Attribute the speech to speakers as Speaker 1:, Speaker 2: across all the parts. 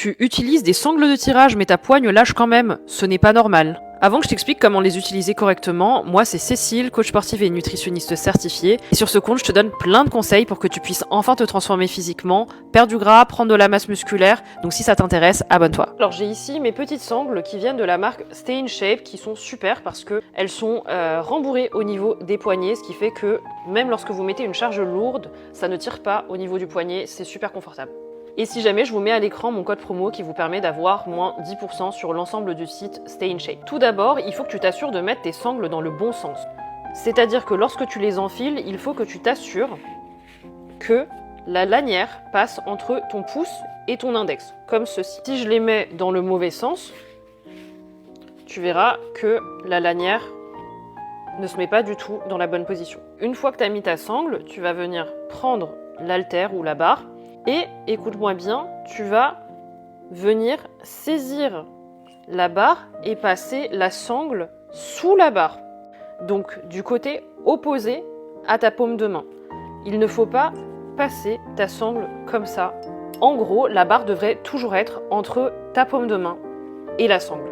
Speaker 1: Tu utilises des sangles de tirage mais ta poigne lâche quand même, ce n'est pas normal. Avant que je t'explique comment les utiliser correctement, moi c'est Cécile, coach sportive et nutritionniste certifiée. Et sur ce compte, je te donne plein de conseils pour que tu puisses enfin te transformer physiquement, perdre du gras, prendre de la masse musculaire. Donc si ça t'intéresse, abonne-toi. Alors j'ai ici mes petites sangles qui viennent de la marque Stay in Shape, qui sont super parce qu'elles sont rembourrées au niveau des poignets, ce qui fait que même lorsque vous mettez une charge lourde, ça ne tire pas au niveau du poignet, c'est super confortable. Et si jamais, je vous mets à l'écran mon code promo qui vous permet d'avoir moins 10% sur l'ensemble du site Stay in Shape. Tout d'abord, il faut que tu t'assures de mettre tes sangles dans le bon sens. C'est-à-dire que lorsque tu les enfiles, il faut que tu t'assures que la lanière passe entre ton pouce et ton index, comme ceci. Si je les mets dans le mauvais sens, tu verras que la lanière ne se met pas du tout dans la bonne position. Une fois que tu as mis ta sangle, tu vas venir prendre l'haltère ou la barre. Et écoute-moi bien, tu vas venir saisir la barre et passer la sangle sous la barre. Donc du côté opposé à ta paume de main. Il ne faut pas passer ta sangle comme ça. En gros, la barre devrait toujours être entre ta paume de main et la sangle.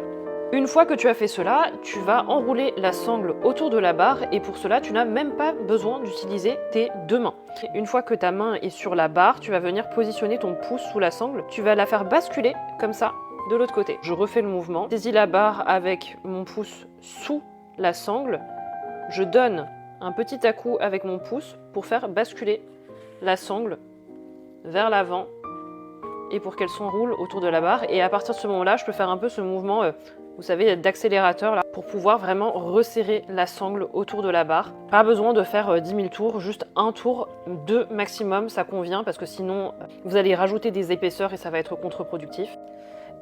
Speaker 1: Une fois que tu as fait cela, tu vas enrouler la sangle autour de la barre et pour cela, tu n'as même pas besoin d'utiliser tes deux mains. Une fois que ta main est sur la barre, tu vas venir positionner ton pouce sous la sangle. Tu vas la faire basculer comme ça de l'autre côté. Je refais le mouvement. Je saisis la barre avec mon pouce sous la sangle. Je donne un petit à-coup avec mon pouce pour faire basculer la sangle vers l'avant et pour qu'elle s'enroule autour de la barre. Et à partir de ce moment-là, je peux faire un peu ce mouvement vous savez, d'accélérateur là, pour pouvoir vraiment resserrer la sangle autour de la barre. Pas besoin de faire 10 000 tours, juste un tour, 2 maximum, ça convient, parce que sinon, vous allez rajouter des épaisseurs et ça va être contre-productif.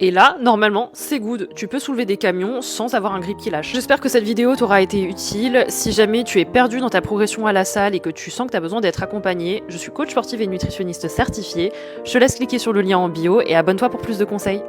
Speaker 1: Et là, normalement, c'est good. Tu peux soulever des camions sans avoir un grip qui lâche. J'espère que cette vidéo t'aura été utile. Si jamais tu es perdu dans ta progression à la salle et que tu sens que tu as besoin d'être accompagné, je suis coach sportive et nutritionniste certifiée. Je te laisse cliquer sur le lien en bio et abonne-toi pour plus de conseils.